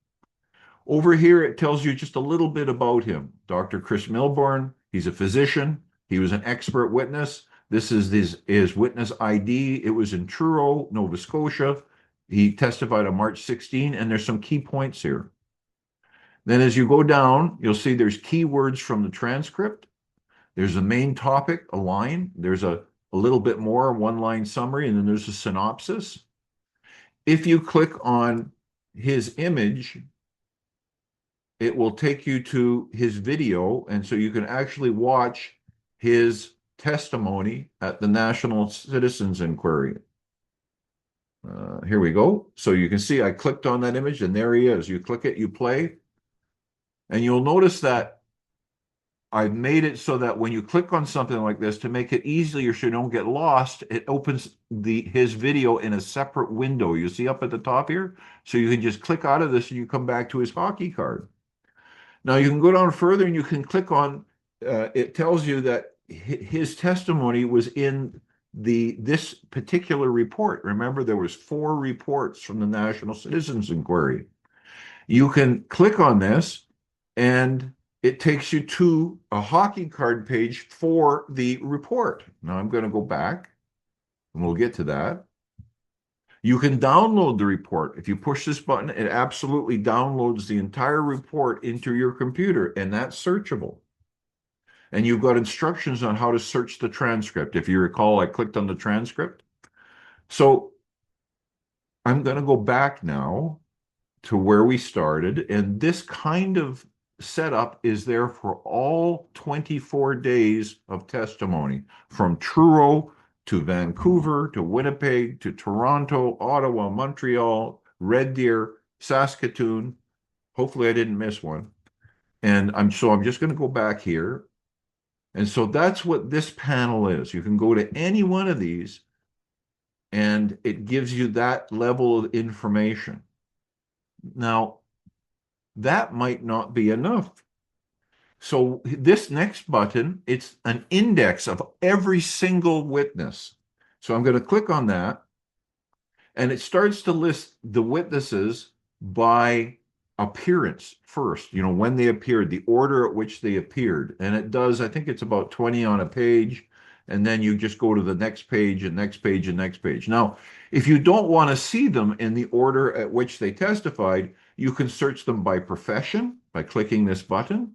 Over here, it tells you just a little bit about him. Dr. Chris Milburn, he's a physician. He was an expert witness. This is his witness ID. It was in Truro, Nova Scotia. He testified on March 16, and there's some key points here. Then as you go down, you'll see there's keywords from the transcript. There's a main topic, a line. There's a little bit more, one-line summary, and then there's a synopsis. If you click on his image, it will take you to his video, and so you can actually watch his testimony at the National Citizens Inquiry. Here we go. So you can see I clicked on that image, and there he is. You click it, you play, and you'll notice that I've made it so that when you click on something like this, to make it easier so you don't get lost, it opens his video in a separate window. You see up at the top here? So you can just click out of this and you come back to his hockey card. Now you can go down further and you can click on, it tells you that his testimony was in this particular report. Remember, there was 4 reports from the National Citizens Inquiry. You can click on this and it takes you to a hockey card page for the report. Now I'm going to go back and we'll get to that. You can download the report. If you push this button, it absolutely downloads the entire report into your computer, and that's searchable. And you've got instructions on how to search the transcript. If you recall, I clicked on the transcript. So I'm going to go back now to where we started, and this kind of setup is there for all 24 days of testimony, from Truro to Vancouver to Winnipeg to Toronto, Ottawa, Montreal, Red Deer, Saskatoon. Hopefully I didn't miss one. And I'm just going to go back here. And so that's what this panel is. You can go to any one of these and it gives you that level of information. Now, that might not be enough. So this next button, it's an index of every single witness. So I'm going to click on that, and it starts to list the witnesses by appearance first, when they appeared, the order at which they appeared. And it does, I think it's about 20 on a page, and then you just go to the next page and next page and next page. Now, if you don't want to see them in the order at which they testified, you can search them by profession by clicking this button.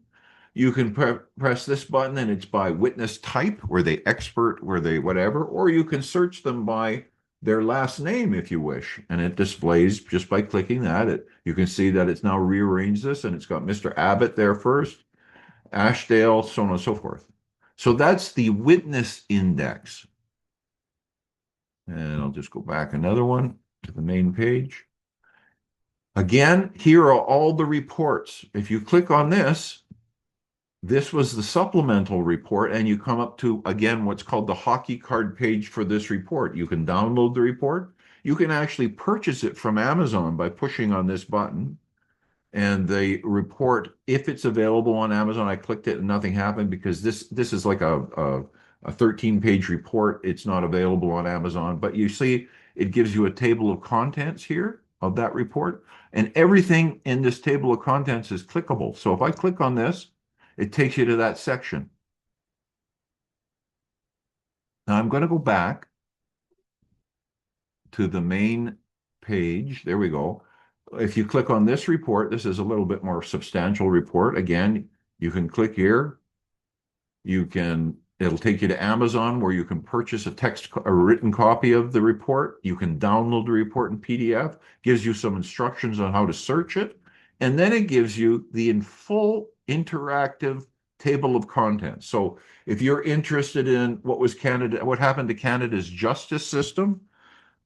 You can press this button and it's by witness type, were they expert, were they whatever, or you can search them by their last name if you wish. And it displays just by clicking that. You can see that it's now rearranged this and it's got Mr. Abbott there first, Ashdale, so on and so forth. So that's the witness index. And I'll just go back another one to the main page. Again, here are all the reports. If you click on this, this was the supplemental report, and you come up to, again, what's called the hockey card page for this report. You can download the report. You can actually purchase it from Amazon by pushing on this button. And the report, if it's available on Amazon, I clicked it and nothing happened because this is like a 13-page report. It's not available on Amazon, but you see it gives you a table of contents here of that report, and everything in this table of contents is clickable. So if I click on this, it takes you to that section. Now I'm going to go back to the main page. There we go. If you click on this report, this is a little bit more substantial report. Again, you can click here. It'll take you to Amazon where you can purchase a written copy of the report. You can download the report in PDF, gives you some instructions on how to search it. And then it gives you the full interactive table of contents. So if you're interested in what happened to Canada's justice system,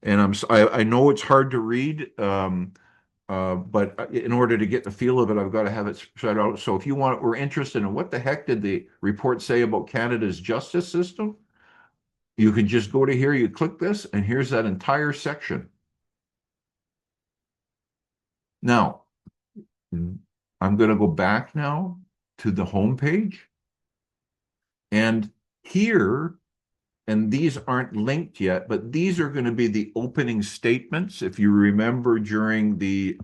and I know it's hard to read, but in order to get the feel of it, I've got to have it spread out. So if we're interested in what the heck did the report say about Canada's justice system, you can just go to here, you click this, and here's that entire section. Now, I'm going to go back now to the home page. And here, and these aren't linked yet, but these are going to be the opening statements. If you remember during the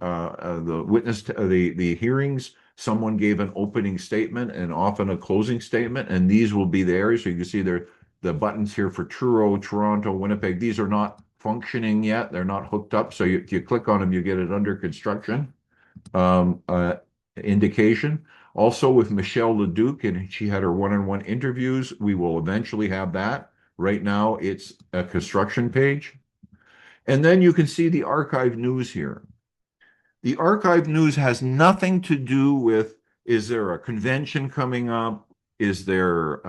hearings, someone gave an opening statement and often a closing statement, and these will be the areas. So you can see the buttons here for Truro, Toronto, Winnipeg. These are not functioning yet; they're not hooked up. So if you click on them, you get it under construction indication. Also with Michelle Leduc, and she had her one-on-one interviews. We will eventually have that. Right now, it's a construction page. And then you can see the archive news here. The archive news has nothing to do with, is there a convention coming up? Is there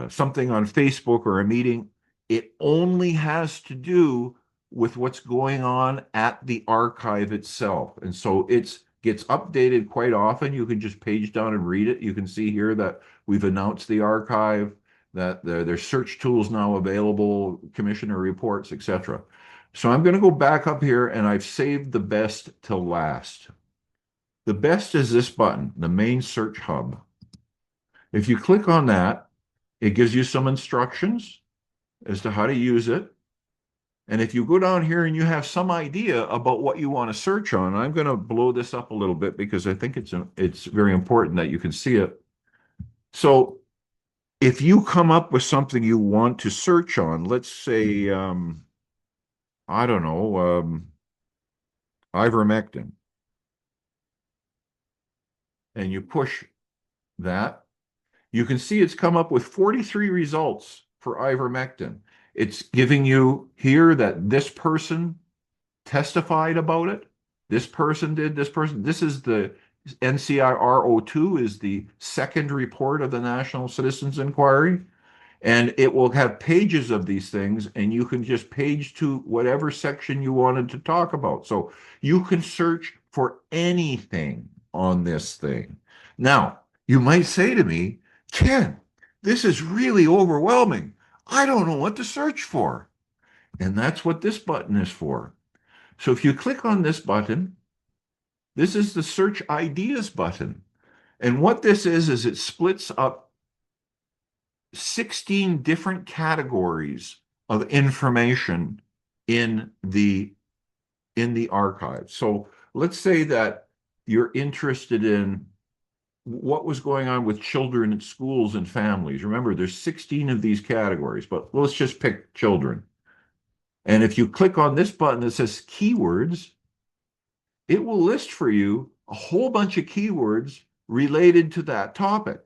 something on Facebook or a meeting? It only has to do with what's going on at the archive itself. And so it gets updated quite often. You can just page down and read it. You can see here that we've announced the archive, that there's search tools now available, commissioner reports, etc. So I'm going to go back up here, and I've saved the best till last. The best is this button, the main search hub. If you click on that, it gives you some instructions as to how to use it. And if you go down here and you have some idea about what you want to search on, I'm going to blow this up a little bit because I think it's very important that you can see it. So if you come up with something you want to search on, let's say, I don't know, ivermectin, and you push that, you can see it's come up with 43 results for ivermectin. It's giving you here that this person testified about it. This person did, this person. This is the NCIRO2 is the second report of the National Citizens Inquiry. And it will have pages of these things, and you can just page to whatever section you wanted to talk about. So you can search for anything on this thing. Now, you might say to me, Ken, this is really overwhelming. I don't know what to search for. And that's what this button is for. So if you click on this button, this is the Search Ideas button. And what this is it splits up 16 different categories of information in the archive. So let's say that you're interested in what was going on with children at schools and families. Remember, there's 16 of these categories, but let's just pick children. And if you click on this button that says keywords, it will list for you a whole bunch of keywords related to that topic.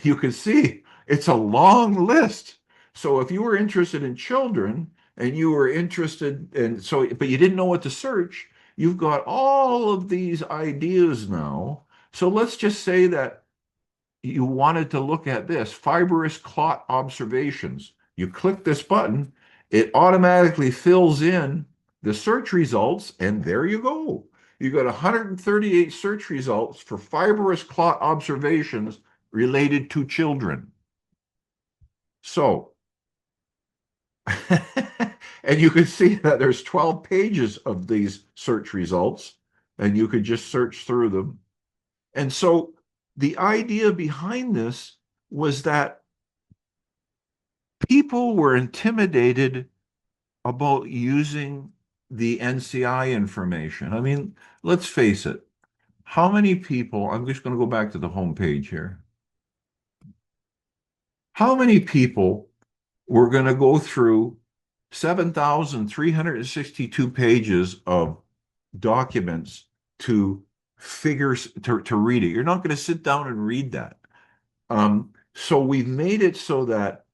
You can see it's a long list. So if you were interested in children and you were interested in, so, but you didn't know what to search, you've got all of these ideas now. So let's just say that you wanted to look at this fibrous clot observations. You click this button, it automatically fills in the search results, and there you go. You got 138 search results for fibrous clot observations related to children. So, and you can see that there's 12 pages of these search results, and you could just search through them. And so the idea behind this was that people were intimidated about using the NCI information. I mean, let's face it. How many people, I'm just going to go back to the home page here. How many people were going to go through 7,362 pages of documents to to read it? You're not going to sit down and read that. So we've made it so that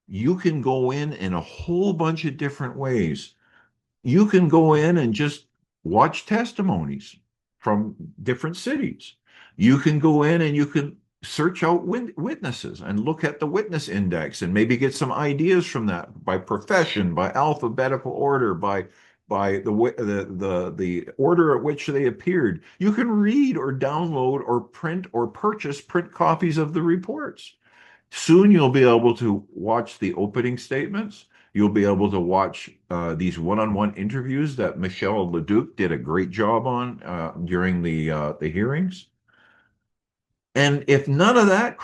you can go in a whole bunch of different ways. You can go in and just watch testimonies from different cities. You can go in and you can search out witnesses and look at the witness index and maybe get some ideas from that by profession, by alphabetical order, by the order at which they appeared. You can read or download or print or purchase print copies of the reports. Soon you'll be able to watch the opening statements. You'll be able to watch these one-on-one interviews that Michelle Leduc did a great job on during the hearings. And if none of that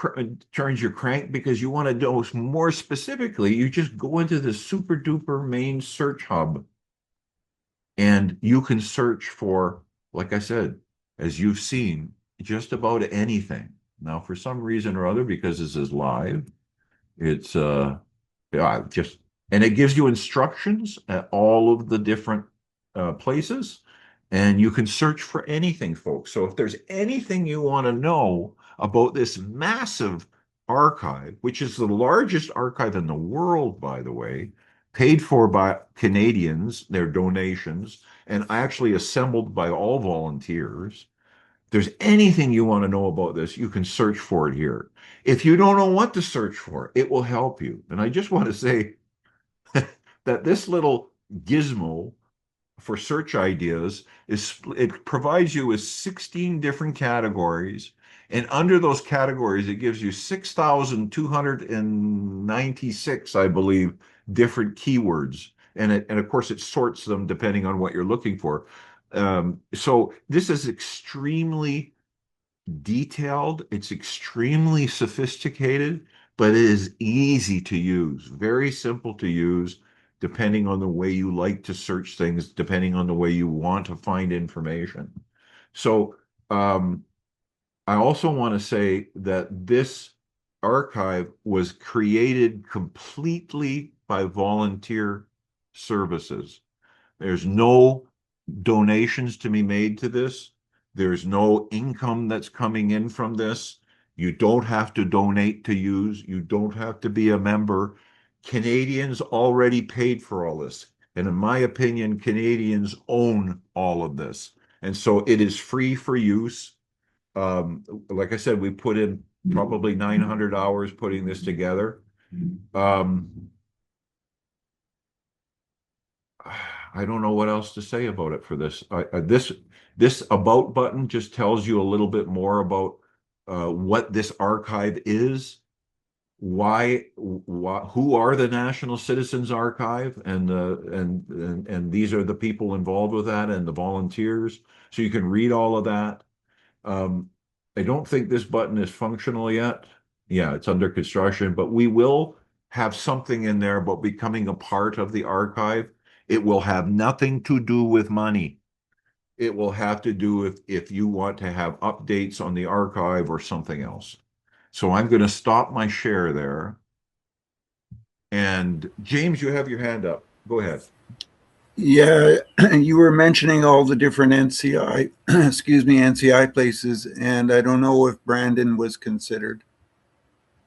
turns your crank because you want to know more specifically, you just go into the super duper main search hub and you can search for, like I said, as you've seen, just about anything. Now, for some reason or other, because this is live, it's yeah, just, and it gives you instructions at all of the different places, and you can search for anything, folks. So if there's anything you want to know about this massive archive, which is the largest archive in the world, by the way, paid for by Canadians, their donations, and actually assembled by all volunteers. If there's anything you want to know about this, you can search for it here. If you don't know what to search for, it will help you. And I just want to say that this little gizmo for search ideas it provides you with 16 different categories, and under those categories it gives you 6,296, I believe, different keywords, and of course it sorts them depending on what you're looking for. So this is extremely detailed, it's extremely sophisticated, but it is easy to use, very simple to use, depending on the way you like to search things, depending on the way you want to find information. So I also want to say that this archive was created completely by volunteer services. There's no donations to be made to this. There's no income that's coming in from this. You don't have to donate to use. You don't have to be a member. Canadians already paid for all this. And in my opinion, Canadians own all of this. And so it is free for use. Like I said, we put in probably 900 hours putting this together. I don't know what else to say about it for this. This about button just tells you a little bit more about what this archive is, who are the National Citizens Archive, and these are the people involved with that and the volunteers. So you can read all of that. I don't think this button is functional yet. Yeah, it's under construction, but we will have something in there about becoming a part of the archive. It will have nothing to do with money. It will have to do with if you want to have updates on the archive or something else. So I'm going to stop my share there. And James, you have your hand up. Go ahead. Yeah, you were mentioning all the different NCI, excuse me, NCI places, and I don't know if Brandon was considered.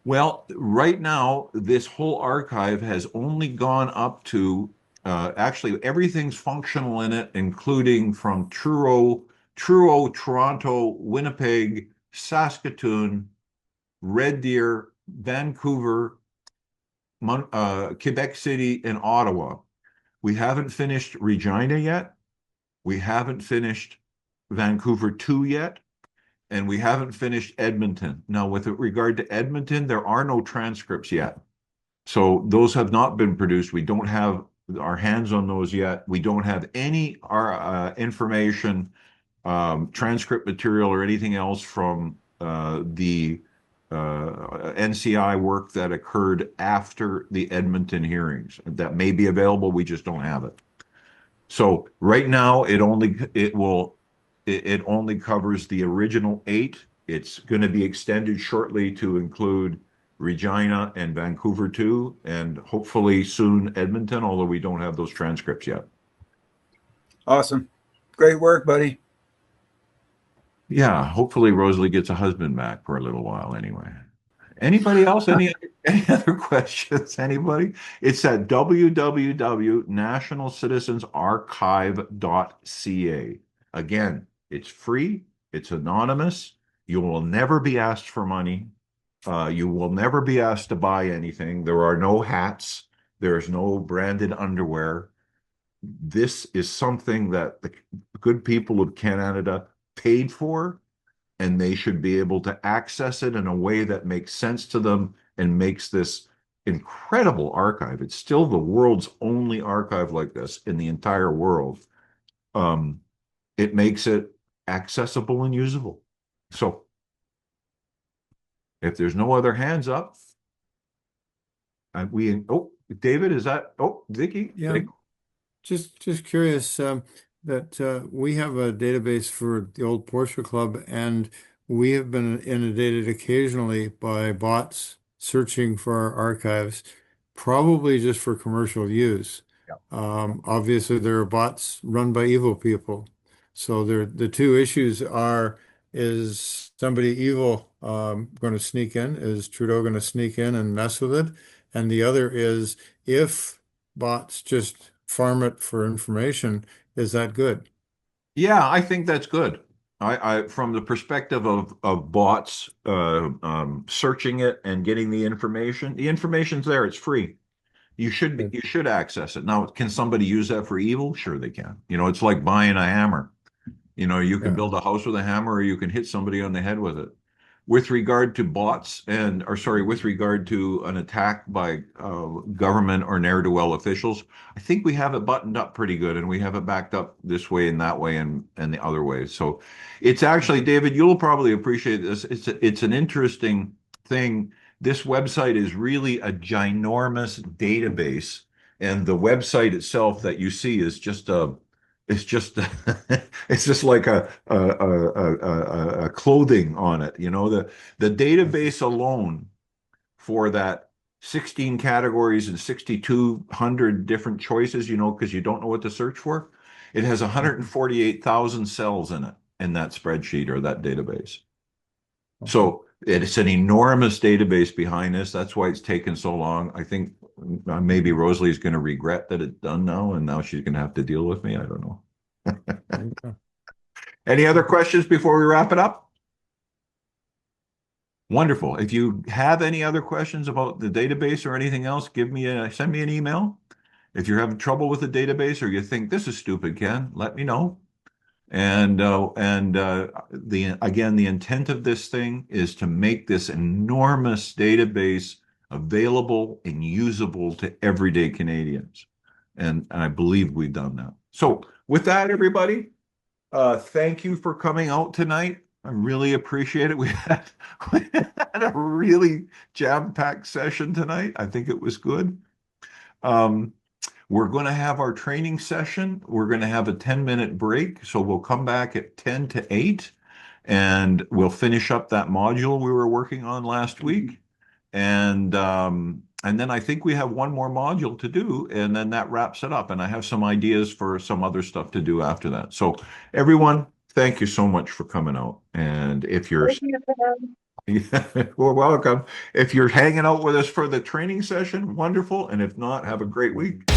Well, right now, this whole archive has only gone up to actually everything's functional in it, including from Truro, Toronto, Winnipeg, Saskatoon, Red Deer, Vancouver, Quebec City, and Ottawa. We haven't finished Regina yet. We haven't finished Vancouver 2 yet. And we haven't finished Edmonton. Now, with regard to Edmonton, there are no transcripts yet. So those have not been produced. We don't have our hands on those yet. We don't have any information, transcript material, or anything else from the NCI work that occurred after the Edmonton hearings. That may be available. We just don't have it. So right now, it only covers the original 8. It's going to be extended shortly to include Regina and Vancouver too, and hopefully soon Edmonton, although we don't have those transcripts yet. Awesome. Great work, buddy. Yeah, hopefully Rosalie gets a husband back for a little while anyway. Anybody else? Any other questions? Anybody? It's at www.nationalcitizensarchive.ca. Again, it's free. It's anonymous. You will never be asked for money. You will never be asked to buy anything. There are no hats. There's no branded underwear. This is something that the good people of Canada paid for, and they should be able to access it in a way that makes sense to them and makes this incredible archive. It's still the world's only archive like this in the entire world. It makes it accessible and usable. So if there's no other hands up, David, is that, Vicky? Yeah. Just curious that we have a database for the old Porsche Club, and we have been inundated occasionally by bots searching for our archives, probably just for commercial use. Yeah. Obviously, there are bots run by evil people. So the two issues are, is somebody evil going to sneak in? Is Trudeau going to sneak in and mess with it? And the other is, if bots just farm it for information, is that good? Yeah, I think that's good. I from the perspective of bots searching it and getting the information's there. It's free. You should access it. Now, can somebody use that for evil? Sure, they can. It's like buying a hammer. You can Yeah. build a house with a hammer, or you can hit somebody on the head with it. With regard to with regard to an attack by government or ne'er-do-well officials, I think we have it buttoned up pretty good, and we have it backed up this way and that way and the other way. So it's actually, David, you'll probably appreciate this. It's an interesting thing. This website is really a ginormous database, and the website itself that you see is just it's just it's just like a clothing on it. The database alone for that 16 categories and 6,200 different choices, because you don't know what to search for. It has 148,000 cells in it, in that spreadsheet or that database. So it's an enormous database behind this. That's why it's taken so long. I think maybe Rosalie's going to regret that it's done now, and now she's going to have to deal with me. I don't know. Okay. Any other questions before we wrap it up? Wonderful. If you have any other questions about the database or anything else, send me an email. If you're having trouble with the database or you think this is stupid, Ken, let me know. And the intent of this thing is to make this enormous database available and usable to everyday Canadians. And I believe we've done that. So with that, everybody, thank you for coming out tonight. I really appreciate it. We had a really jam-packed session tonight. I think it was good. We're going to have our training session. We're going to have a 10-minute break. So we'll come back at 10 to 8, and we'll finish up that module we were working on last week. And then I think we have one more module to do, and then that wraps it up. And I have some ideas for some other stuff to do after that. So everyone, thank you so much for coming out. And if you're, Thank you, Pam. well, welcome. If you're hanging out with us for the training session, wonderful. And if not, have a great week.